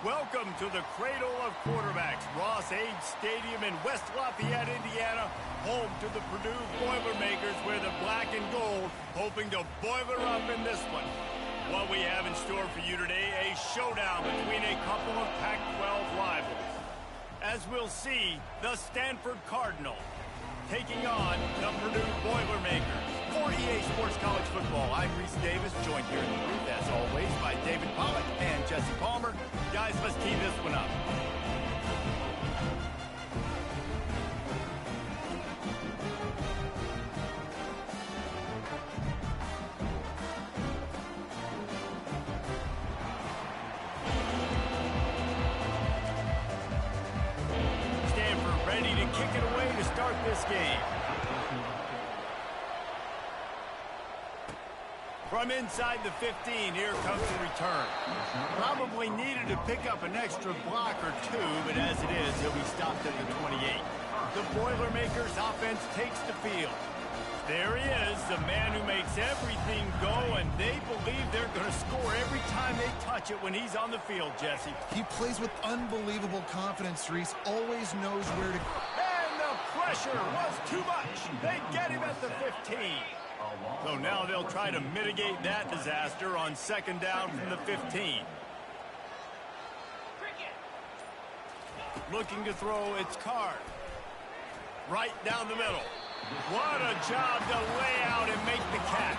Welcome to the cradle of quarterbacks, Ross Age Stadium in West Lafayette, Indiana, home to the Purdue Boilermakers, where the black and gold hoping to boiler up in this one. What we have in store for you today, a showdown between a couple of Pac-12 rivals. As we'll see, the Stanford Cardinal taking on the Purdue Boilermakers. For EA Sports College Football, I'm Reese Davis, joined here in the booth, as always, by David Pollack and Jesse Palmer. Guys, let's tee this one up. Stanford ready to kick it away to start this game. From inside the 15, here comes the return. Probably needed to pick up an extra block or two, but as it is, he'll be stopped at the 28. The Boilermakers offense takes the field. There he is, the man who makes everything go, and they believe they're going to score every time they touch it when he's on the field, Jesse. He plays with unbelievable confidence, Reese. Always knows where to go. And the pressure was too much. They get him at the 15. So now they'll try to mitigate that disaster on second down from the 15. Looking to throw, it's Card. Right down the middle. What a job to lay out and make the catch.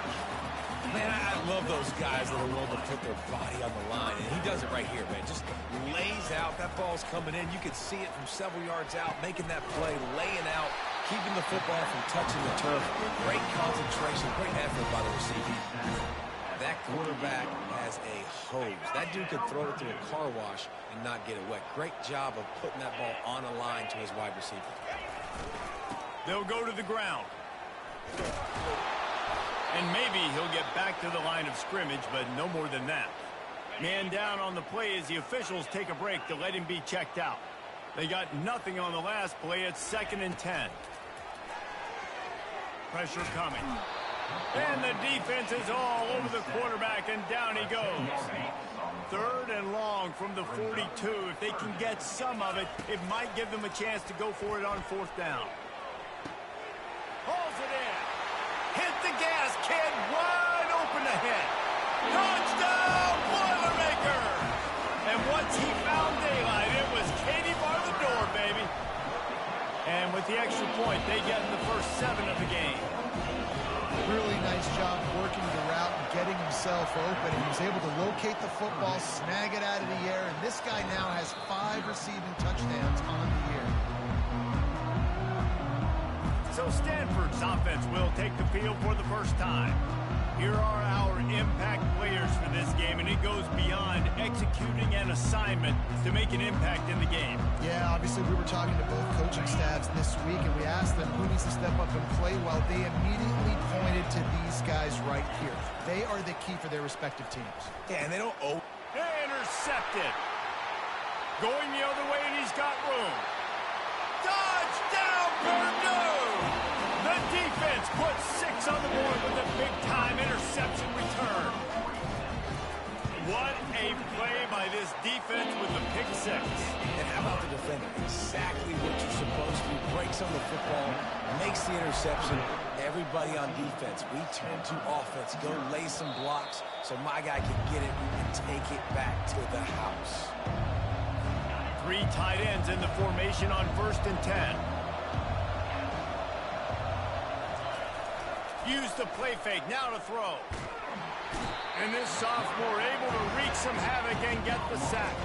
Man, I love those guys that are willing to put their body on the line, and he does it right here, man. Just lays out. That ball's coming in. You can see it from several yards out, making that play, laying out, keeping the football from touching the turf. Great concentration, great effort by the receiver. That quarterback has a hose. That dude could throw it through a car wash and not get it wet. Great job of putting that ball on a line to his wide receiver. They'll go to the ground. And maybe he'll get back to the line of scrimmage, but no more than that. Man down on the play as the officials take a break to let him be checked out. They got nothing on the last play. It's 2nd and 10. Pressure coming. And the defense is all over the quarterback, and down he goes. 3rd and long from the 42. If they can get some of it, it might give them a chance to go for it on 4th down. Pulls it in. Hit the gas, kid. Wide open ahead. Touchdown, Boilermakers! And once he found daylight, it was Katie bar the door, baby. And with the extra point, they get the first 7 of the game. Really nice job working the route and getting himself open. And he was able to locate the football, snag it out of the air, and this guy now has 5 receiving touchdowns on the year. So Stanford's offense will take the field for the first time. Here are our impact players for this game, and it goes beyond executing an assignment to make an impact in the game. Yeah, obviously we were talking to both coaching staffs this week, and we asked them who needs to step up and play well. They immediately pointed to these guys right here. They are the key for their respective teams. Yeah, and they don't owe. Intercepted. Going the other way, and he's got room. Touchdown, Purdue! The defense puts 6 on the board with a big-time interception return. What a play by this defense with the pick 6. And how about the defender? Exactly what you're supposed to do. Breaks on the football, makes the interception. Everybody on defense, we turn to offense. Go lay some blocks so my guy can get it and take it back to the house. 3 tight ends in the formation on 1st and 10. Use the play fake, now to throw. And this sophomore able to wreak some havoc and get the sack.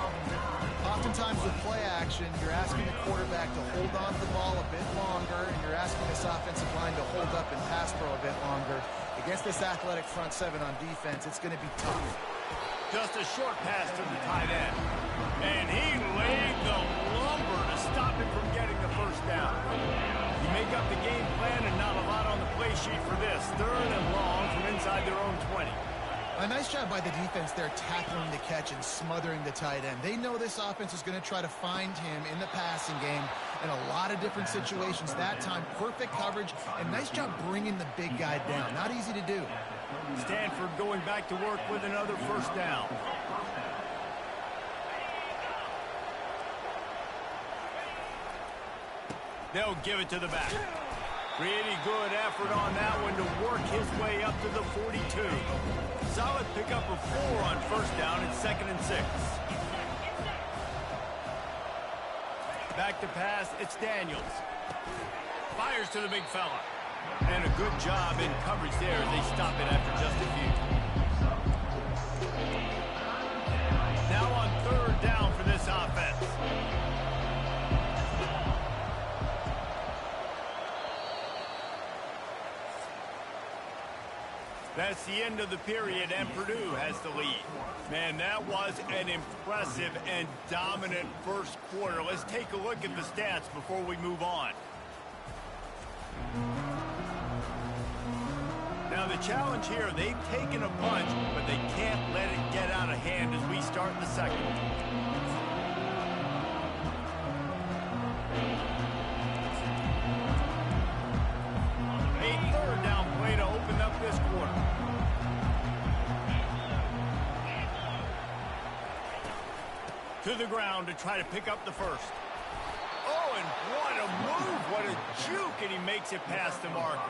Oftentimes with play action, you're asking the quarterback to hold on to the ball a bit longer, and you're asking this offensive line to hold up and pass pro a bit longer. Against this athletic front 7 on defense, it's going to be tough. Just a short pass to the tight end. And he laid the lumber to stop him from getting the first down. You make up the game plan and not a lot on the play sheet for this. 3rd and long from inside their own 20. A nice job by the defense there tackling the catch and smothering the tight end. They know this offense is going to try to find him in the passing game in a lot of different situations. That time, perfect coverage and nice job bringing the big guy down. Not easy to do. Stanford going back to work with another first down. They'll give it to the back. Pretty good effort on that one to work his way up to the 42. Solid pickup of 4 on first down. It's 2nd and 6. Back to pass, it's Daniels. Fires to the big fella. And a good job in coverage there as they stop it after just a few. Now on 3rd down for this offense. That's the end of the period, and Purdue has the lead. Man, that was an impressive and dominant first quarter. Let's take a look at the stats before we move on. Now, the challenge here, they've taken a punch, but they can't let it get out of hand as we start the second. A 3rd down play to open up this quarter. To the ground to try to pick up the first. Oh, and what a move, what a juke, and he makes it past the marker.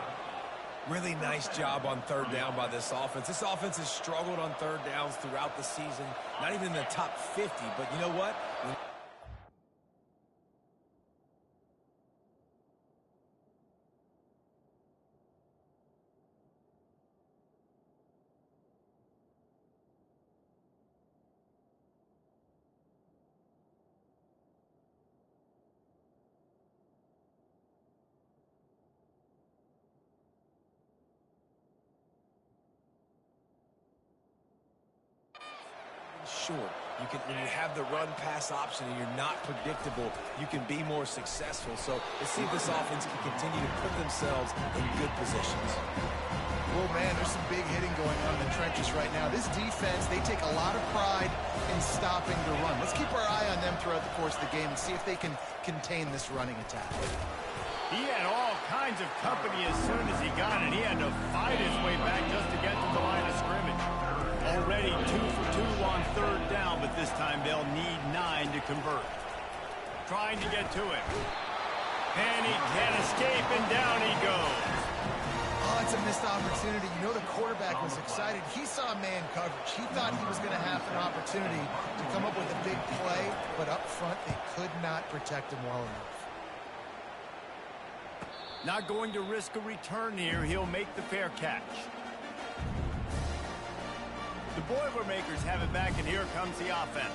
Really nice job on 3rd down by this offense. This offense has struggled on 3rd downs throughout the season. Not even in the top 50, but you know what? Short. When you have the run-pass option and you're not predictable, you can be more successful. So let's see if this offense can continue to put themselves in good positions. Well, man, there's some big hitting going on in the trenches right now. This defense, they take a lot of pride in stopping the run. Let's keep our eye on them throughout the course of the game and see if they can contain this running attack. He had all kinds of company as soon as he got it. He had to fight his way back just to get to the line of scrimmage. Already 2 for 2 on 3rd down, but this time they'll need 9 to convert. Trying to get to it. And he can't escape, and down he goes. Oh, it's a missed opportunity. You know the quarterback was excited. He saw man coverage. He thought he was going to have an opportunity to come up with a big play, but up front they could not protect him well enough. Not going to risk a return here. He'll make the fair catch. The Boilermakers have it back, and here comes the offense.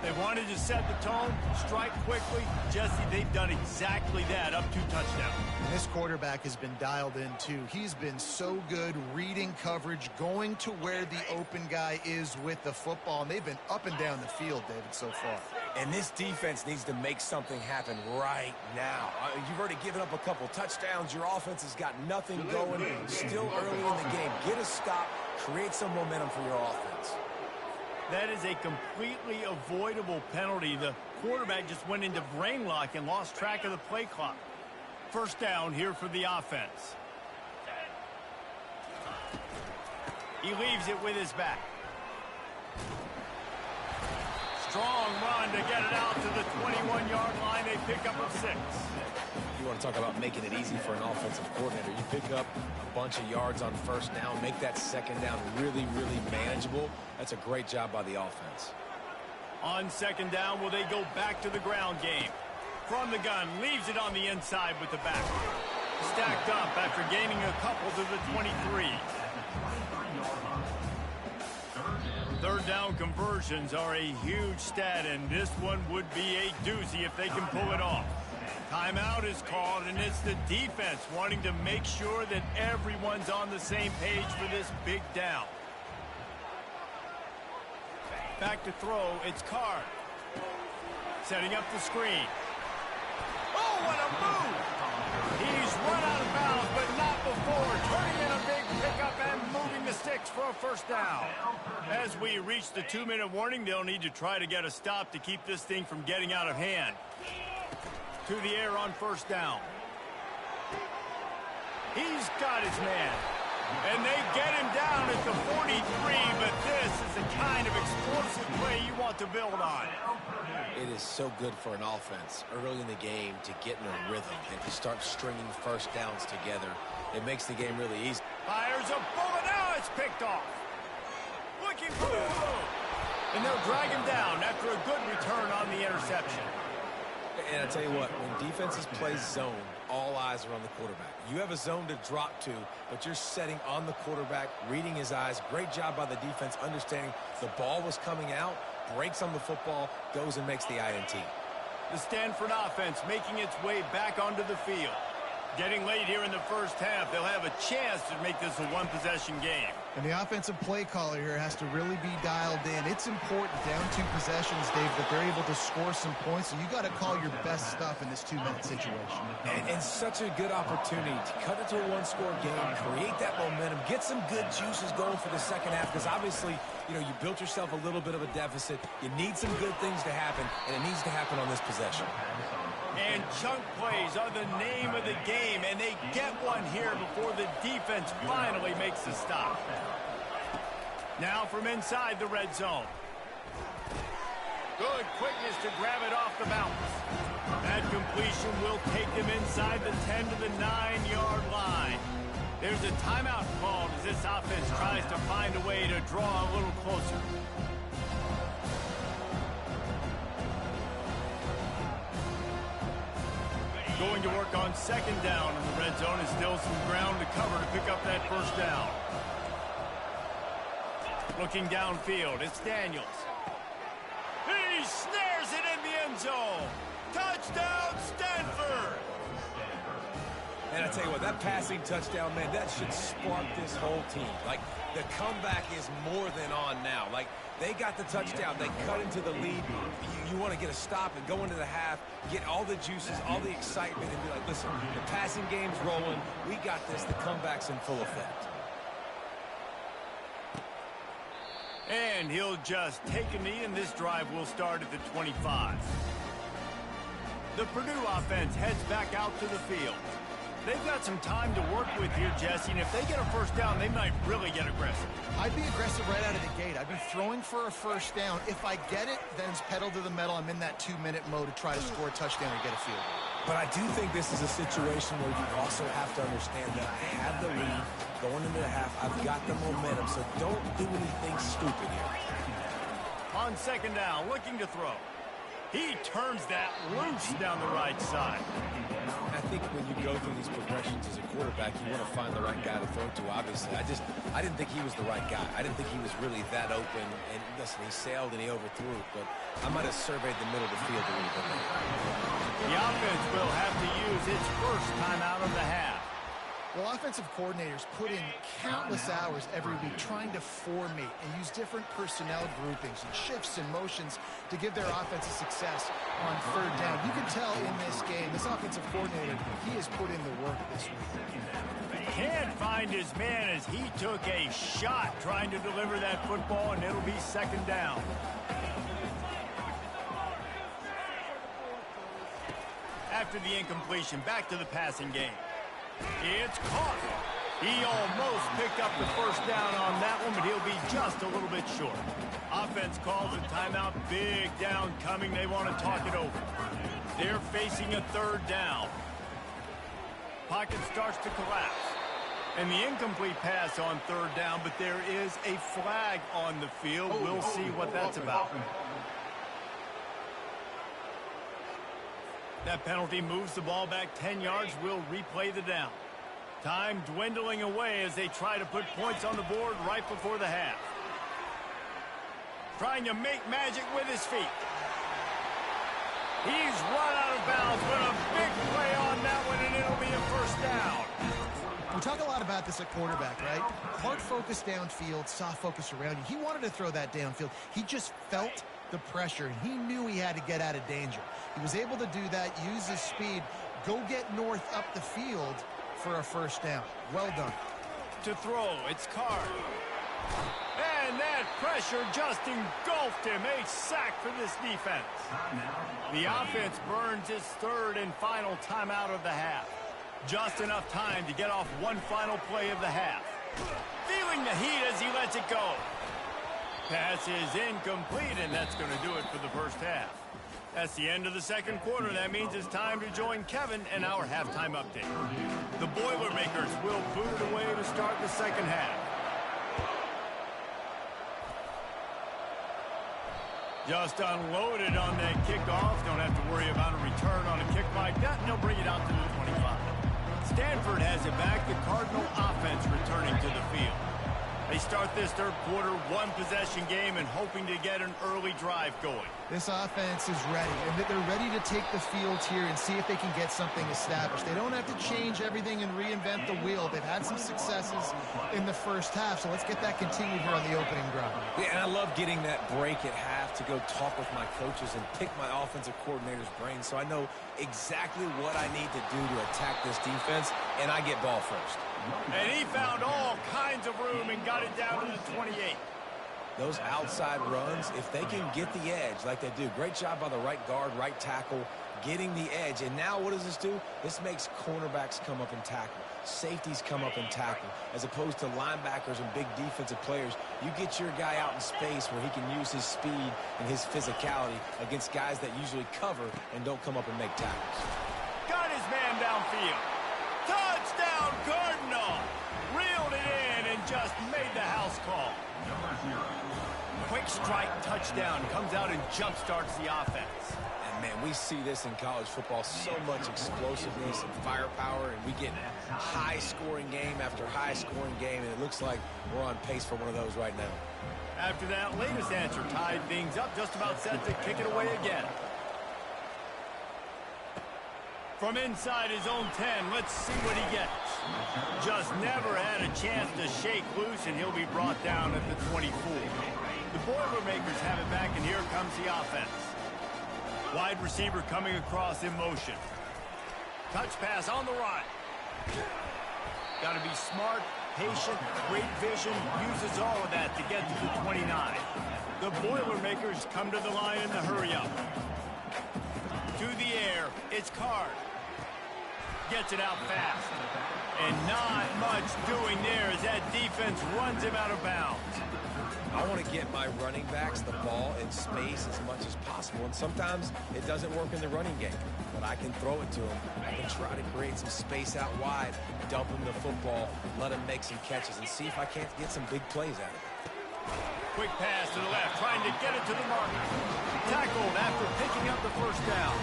They wanted to set the tone, strike quickly. Jesse, they've done exactly that, up 2 touchdowns. And this quarterback has been dialed in, too. He's been so good reading coverage, going to where the open guy is with the football, and they've been up and down the field, David, so far. And this defense needs to make something happen right now. You've already given up a couple touchdowns. Your offense has got nothing going. Still early in the game. Get a stop. Create some momentum for your offense. That is a completely avoidable penalty. The quarterback just went into brain lock and lost track of the play clock. 1st down here for the offense. He leaves it with his back. Strong run to get it out to the 21-yard line. They pick up a 6. You want to talk about making it easy for an offensive coordinator. You pick up a bunch of yards on 1st down, make that 2nd down really, really manageable. That's a great job by the offense. On 2nd down, will they go back to the ground game? From the gun, leaves it on the inside with the back. Stacked up after gaining a couple to the 23. 3rd down conversions are a huge stat, and this one would be a doozy if they can pull it off. Timeout is called, and it's the defense wanting to make sure that everyone's on the same page for this big down. Back to throw, it's Card. Setting up the screen. Oh, what a move! He's run out of bounds, but not before. Turning in a big pickup and moving the sticks for a 1st down. As we reach the 2-minute warning, they'll need to try to get a stop to keep this thing from getting out of hand. To the air on 1st down. He's got his man. And they get him down at the 43, but this is the kind of explosive play you want to build on. It is so good for an offense early in the game to get in a rhythm and to start stringing first downs together. It makes the game really easy. Fires a bullet. Now it's picked off. Looking for the throw. And they'll drag him down after a good return on the interception. And I tell you what, when defenses play zone, all eyes are on the quarterback. You have a zone to drop to, but you're setting on the quarterback, reading his eyes. Great job by the defense, understanding the ball was coming out, breaks on the football, goes and makes the INT. The Stanford offense making its way back onto the field. Getting late here in the first half, they'll have a chance to make this a one-possession game. And the offensive play caller here has to really be dialed in. It's important down 2 possessions, Dave, that they're able to score some points. So you got to call your best stuff in this 2-minute situation. And such a good opportunity to cut it to a one-score game, create that momentum, get some good juices going for the second half, because obviously, you know, you built yourself a little bit of a deficit. You need some good things to happen, and it needs to happen on this possession. And chunk plays are the name of the game, and they get one here before the defense finally makes the stop. Now from inside the red zone. Good quickness to grab it off the bounce. That completion will take them inside the 10 to the 9-yard line. There's a timeout called as this offense tries to find a way to draw a little closer. Going to work on second down in the red zone. Is still some ground to cover to pick up that first down. Looking downfield, it's Daniels. He snares it in the end zone. Touchdown, Stanford! And I tell you what, that passing touchdown, man, that should spark this whole team. Like, the comeback is more than on now. Like, they got the touchdown. They cut into the lead. You want to get a stop and go into the half, get all the juices, all the excitement, and be like, listen, the passing game's rolling. We got this. The comeback's in full effect. And he'll just take a knee, and this drive will start at the 25. The Purdue offense heads back out to the field. They've got some time to work with here, Jesse, and if they get a first down, they might really get aggressive. I'd be aggressive right out of the gate. I'd be throwing for a first down. If I get it, then it's pedal to the metal. I'm in that 2-minute mode to try to score a touchdown or get a field. But I do think this is a situation where you also have to understand that I have the lead going into the half. I've got the momentum, so don't do anything stupid here. On second down, looking to throw. He turns that loose down the right side. I think when you go through these progressions as a quarterback, you want to find the right guy to throw to, obviously. I didn't think he was the right guy. I didn't think he was really that open. And listen, he sailed and he overthrew it, but I might have surveyed the middle of the field a little bit later. The offense will have to use its first timeout of the half. Well, offensive coordinators put in countless hours every week trying to formate and use different personnel groupings and shifts and motions to give their offense a success on third down. You can tell in this game, this offensive coordinator, he has put in the work this week. Can't find his man as he took a shot trying to deliver that football, and it'll be second down. After the incompletion, back to the passing game. It's caught. He almost picked up the first down on that one, but he'll be just a little bit short. Offense calls a timeout. Big down coming. They want to talk it over. They're facing a third down. Pocket starts to collapse. And the incomplete pass on third down, but there is a flag on the field. We'll see what that's about. That penalty moves the ball back 10 yards. We'll replay the down. Time dwindling away as they try to put points on the board right before the half. Trying to make magic with his feet. He's run out of bounds, but a big play on that one, and it'll be a first down. We talk a lot about this at quarterback, right? Hard focus downfield, soft focus around you. He wanted to throw that downfield. He just felt the pressure. He knew he had to get out of danger. He was able to do that, use his speed, go get north up the field for a first down. Well done. To throw, it's Carr. And that pressure just engulfed him. A sack for this defense. The offense burns its third and final timeout of the half. Just enough time to get off one final play of the half. Feeling the heat as he lets it go. Pass is incomplete, and that's going to do it for the first half. That's the end of the second quarter. That means it's time to join Kevin and our halftime update. The Boilermakers will boot it away to start the second half. Just unloaded on that kickoff. Don't have to worry about a return on a kick like that, and they'll bring it out to the 25. Stanford has it back. The Cardinal offense returning to the field. They start this third quarter one-possession game and hoping to get an early drive going. This offense is ready, and they're ready to take the field here and see if they can get something established. They don't have to change everything and reinvent the wheel. They've had some successes in the first half, so let's get that continued here on the opening drive. Yeah, and I love getting that break at half to go talk with my coaches and pick my offensive coordinator's brain so I know exactly what I need to do to attack this defense, and I get ball first. And he found all kinds of room and got it down to the 28. Those outside runs, if they can get the edge like they do, great job by the right guard, right tackle, getting the edge. And now what does this do? This makes cornerbacks come up and tackle. Safeties come up and tackle. As opposed to linebackers and big defensive players, you get your guy out in space where he can use his speed and his physicality against guys that usually cover and don't come up and make tackles. Got his man downfield. Touchdown, Cardinal! Reeled it in and just made the house call. Quick strike touchdown comes out and jump-starts the offense. And, man, we see this in college football, so much explosiveness and firepower, and we get high-scoring game after high-scoring game, and it looks like we're on pace for one of those right now. After that latest answer tied things up, just about set to kick it away again. From inside his own 10, let's see what he gets. Just never had a chance to shake loose, and he'll be brought down at the 24. The Boilermakers have it back, and here comes the offense. Wide receiver coming across in motion. Touch pass on the run. Got to be smart, patient, great vision, uses all of that to get to the 29. The Boilermakers come to the line in the hurry-up. To the air, it's Card. Gets it out fast. And not much doing there as that defense runs him out of bounds. I want to get my running backs the ball in space as much as possible, and sometimes it doesn't work in the running game, but I can throw it to him. I can try to create some space out wide, dump him the football, let him make some catches, and see if I can't get some big plays out of it. Quick pass to the left, trying to get it to the mark. Tackled after picking up the first down.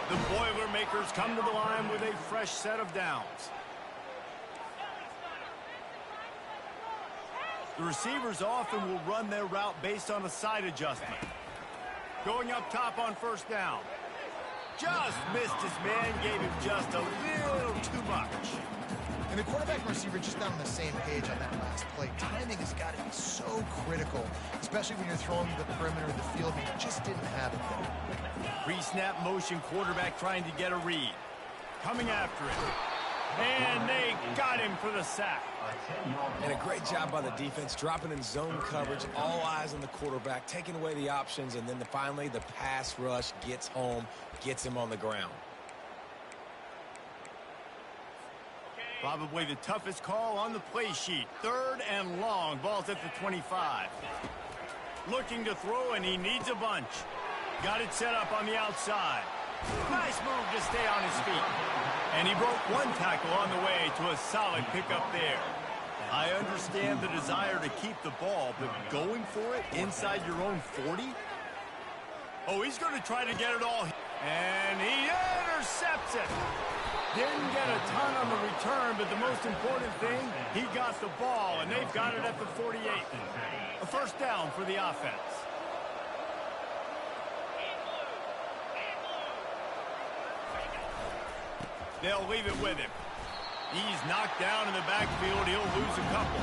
The Boilermakers come to the line with a fresh set of downs. The receivers often will run their route based on a side adjustment. Going up top on first down. Just missed his man, gave him just a little too much. And the quarterback and receiver just not on the same page on that last play. Timing has got to be so critical, especially when you're throwing to the perimeter of the field. He just didn't have it there. Pre-snap motion quarterback trying to get a read. Coming after it. And they got him for the sack. And a great job by the defense, dropping in zone coverage, all eyes on the quarterback, taking away the options, and then finally the pass rush gets home, gets him on the ground. Probably the toughest call on the play sheet. Third and long. Ball's at the 25. Looking to throw, and he needs a bunch. Got it set up on the outside. Nice move to stay on his feet. And he broke one tackle on the way to a solid pickup there. I understand the desire to keep the ball, but going for it inside your own 40? Oh, he's going to try to get it all. And he intercepts it. Didn't get a ton on the return, but the most important thing, he got the ball, and they've got it at the 48. A first down for the offense. They'll leave it with him. He's knocked down in the backfield. He'll lose a couple.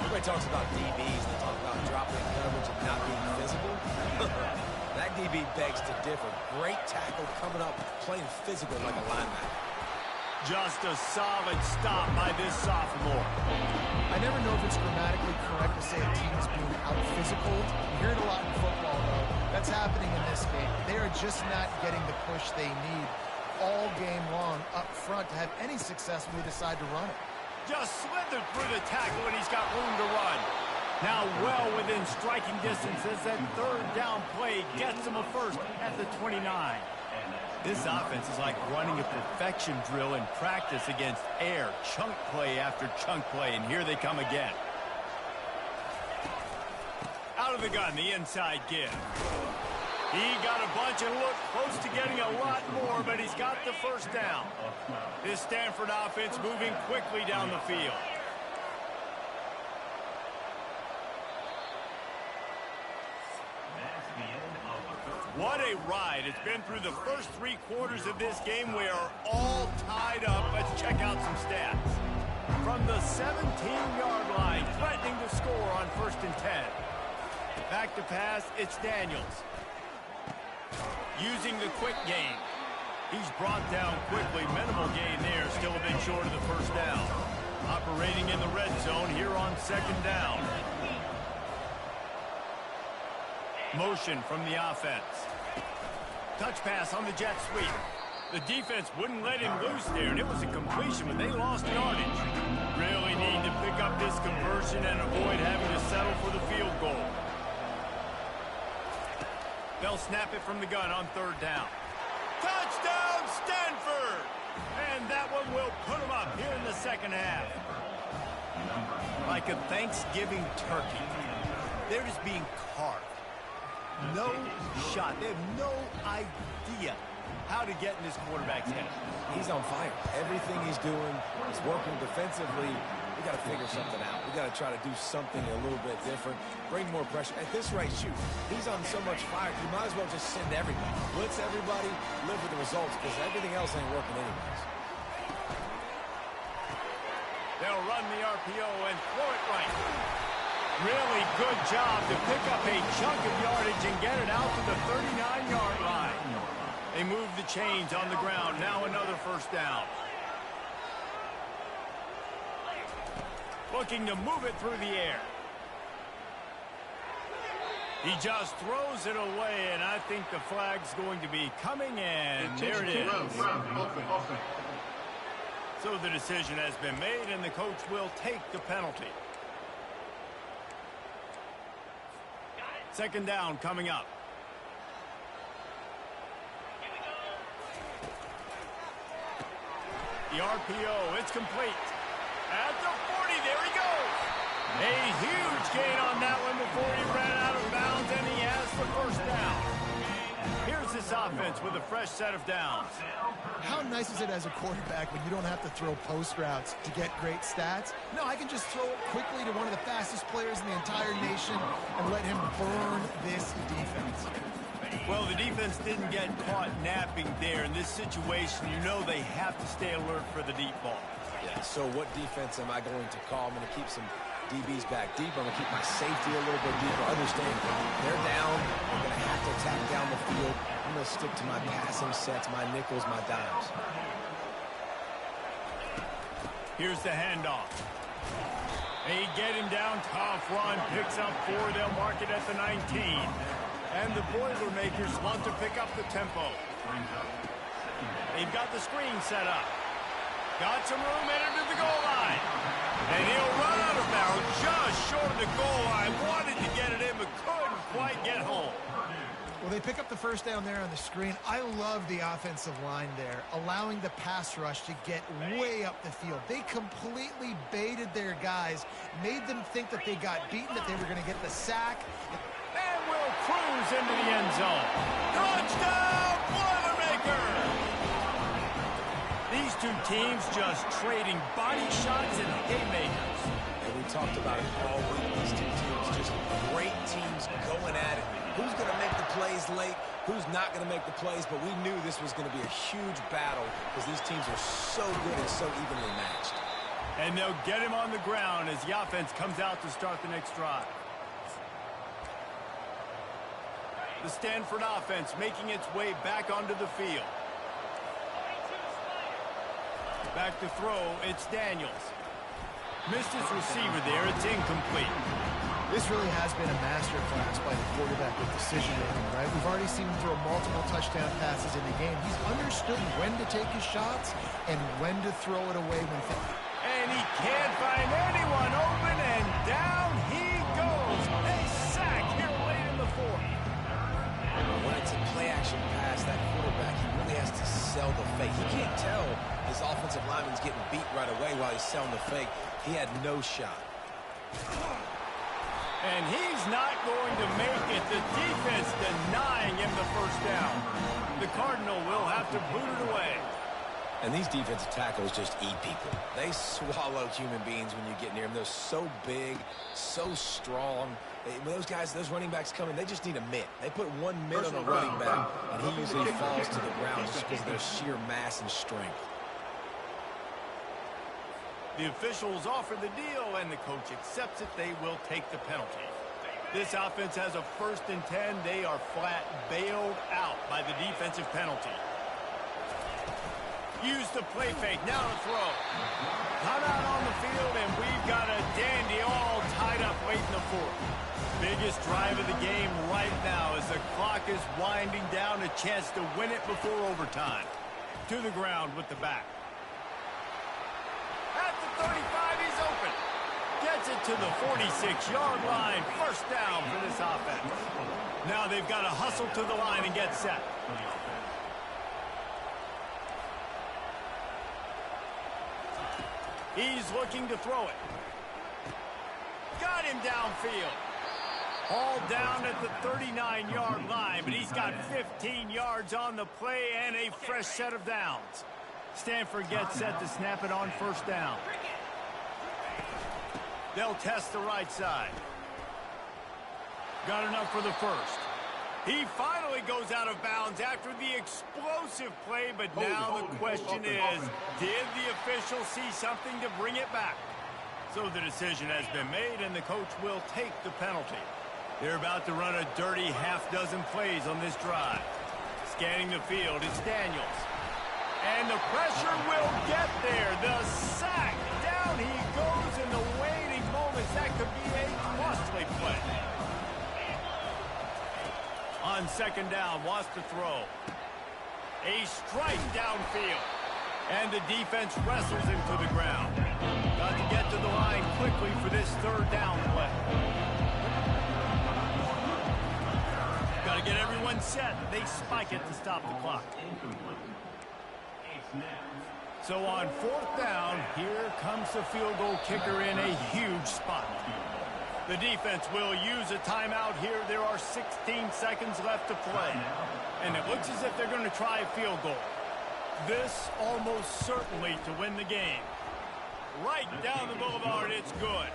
Everybody talks about DBs. They talk about dropping coverage and not being physical. That DB begs to differ. Great tackle coming up, playing physical like a linebacker. Just a solid stop by this sophomore. I never know if it's grammatically correct to say a team is being out-physical. You hear it a lot in football, though. That's happening in this game. They are just not getting the push they need all game long up front to have any success when they decide to run it. just slithered through the tackle, and he's got room to run. Now well within striking distance as that third down play gets him a first at the 29. This offense is like running a perfection drill in practice against air, chunk play after chunk play, and here they come again. Out of the gun, the inside give. He got a bunch and looked close to getting a lot more, but he's got the first down. This Stanford offense moving quickly down the field. What a ride. It's been through the first 3 quarters of this game. We are all tied up. Let's check out some stats. From the 17-yard line, threatening to score on 1st and 10. Back to pass, it's Daniels. Using the quick game. He's brought down quickly. Minimal gain there, still a bit short of the first down. Operating in the red zone here on 2nd down. Motion from the offense. Touch pass on the jet sweep. The defense wouldn't let him loose there, and it was a completion, but they lost yardage. Really need to pick up this conversion and avoid having to settle for the field goal. They'll snap it from the gun on 3rd down. Touchdown, Stanford! And that one will put them up here in the 2nd half. Like a Thanksgiving turkey. They're just being carved. No shot. They have no idea how to get in this quarterback's head. He's on fire. Everything he's doing is working defensively. We got to figure something out. We got to try to do something a little bit different. Bring more pressure. At this rate, shoot. He's on so much fire. You might as well just send everybody. Blitz everybody. Live with the results because everything else ain't working anyways. They'll run the RPO and throw it right. Really good job to pick up a chunk of yardage and get it out to the 39-yard line. They move the chains on the ground. Now another first down. Looking to move it through the air. He just throws it away, and I think the flag's going to be coming in. There it is. So the decision has been made, and the coach will take the penalty. 2nd down coming up. The RPO, it's complete. At the 40, there he goes. A huge gain on that one before he ran out of bounds, and he has the first down. Here's this offense with a fresh set of downs. How nice is it as a quarterback when you don't have to throw post routes to get great stats? No, I can just throw it quickly to one of the fastest players in the entire nation and let him burn this defense. Well, the defense didn't get caught napping there. In this situation, you know they have to stay alert for the deep ball. Yeah, so what defense am I going to call? I'm going to keep some DBs back deep. I'm going to keep my safety a little bit deeper. Understand, they're down. I'm going to have to attack down the field. I'm going to stick to my passing sets, my nickels, my dimes. Here's the handoff. They get him down, tough run, picks up 4. They'll mark it at the 19. And the Boilermakers want to pick up the tempo. They've got the screen set up. Got some room headed to the goal line. And he'll run out of bounds just short of the goal line. Wanted to get it in, but couldn't quite get home. Well, they pick up the first down there on the screen. I love the offensive line there, allowing the pass rush to get way up the field. They completely baited their guys, made them think that they got beaten, that they were going to get the sack. And will cruise into the end zone. Touchdown, Boilermakers! These two teams just trading body shots and haymakers. And we talked about it all week. These two teams, just great teams going at it. Who's going to make the plays late? Who's not going to make the plays? But we knew this was going to be a huge battle because these teams are so good and so evenly matched. And they'll get him on the ground as the offense comes out to start the next drive. The Stanford offense making its way back onto the field. Back to throw, it's Daniels. Missed his receiver there, it's incomplete. This really has been a masterclass by the quarterback with decision-making, right? We've already seen him throw multiple touchdown passes in the game. He's understood when to take his shots and when to throw it away when And he can't find anyone open, and down he goes. A sack here late in the fourth. When it's a play-action pass, that quarterback, he really has to sell the fake. He can't tell his offensive lineman's getting beat right away while he's selling the fake. He had no shot. And he's not going to make it. The defense denying him the first down. The Cardinal will have to boot it away. And these defensive tackles just eat people. They swallow human beings when you get near them. They're so big, so strong. When those guys, those running backs come in, they just need a mitt. They put 1 minute on a running back, and he usually falls to the ground just because of their sheer mass and strength. The officials offer the deal, and the coach accepts it. They will take the penalty. This offense has a 1st and 10. They are flat bailed out by the defensive penalty. Use the play fake. Now to throw. Come out on the field, and we've got a dandy all tied up late in the fourth. Biggest drive of the game right now as the clock is winding down. A chance to win it before overtime. To the ground with the back. At the 35, he's open. Gets it to the 46-yard line. First down for this offense. Now they've got to hustle to the line and get set. He's looking to throw it. Got him downfield. All down at the 39-yard line, but he's got 15 yards on the play and a fresh set of downs. Stanford gets set to snap it on first down. They'll test the right side. Got enough for the first. He finally goes out of bounds after the explosive play, but now the question is, did the official see something to bring it back? So the decision has been made, and the coach will take the penalty. They're about to run a dirty half-dozen plays on this drive. Scanning the field, it's Daniels. And the pressure will get there. The sack. Down he goes in the waning moments. That could be a costly play. On second down, wants to throw. A strike downfield. And the defense wrestles him to the ground. Got to get to the line quickly for this third down play. Got to get everyone set. They spike it to stop the clock. So on fourth down, here comes the field goal kicker in a huge spot. The defense will use a timeout here. There are 16 seconds left to play. And it looks as if they're going to try a field goal. This almost certainly to win the game. Right down the boulevard, it's good.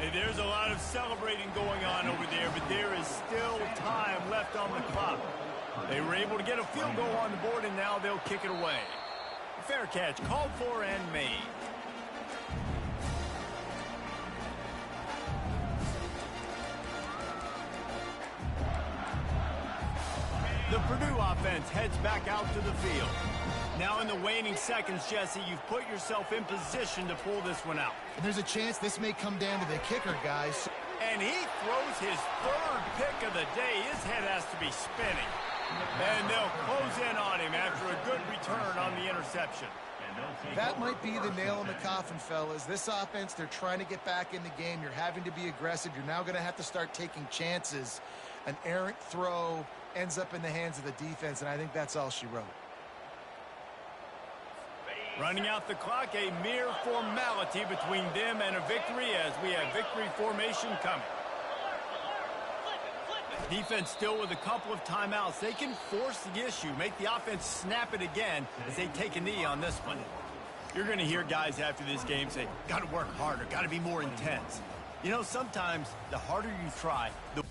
Hey, there's a lot of celebrating going on over there, but there is still time left on the clock. They were able to get a field goal on the board, and now they'll kick it away. Fair catch, called for and made. The Purdue offense heads back out to the field. Now in the waning seconds, Jesse, you've put yourself in position to pull this one out. And there's a chance this may come down to the kicker, guys. And he throws his third pick of the day. His head has to be spinning. And they'll close in on him after a good return on the interception. That might be the nail in the coffin, fellas. This offense, they're trying to get back in the game. You're having to be aggressive. You're now going to have to start taking chances. An errant throw ends up in the hands of the defense, and I think that's all she wrote. Running out the clock, a mere formality between them and a victory as we have victory formation coming. Defense still with a couple of timeouts. They can force the issue, make the offense snap it again as they take a knee on this one. You're going to hear guys after this game say, got to work harder, got to be more intense. You know, sometimes the harder you try, the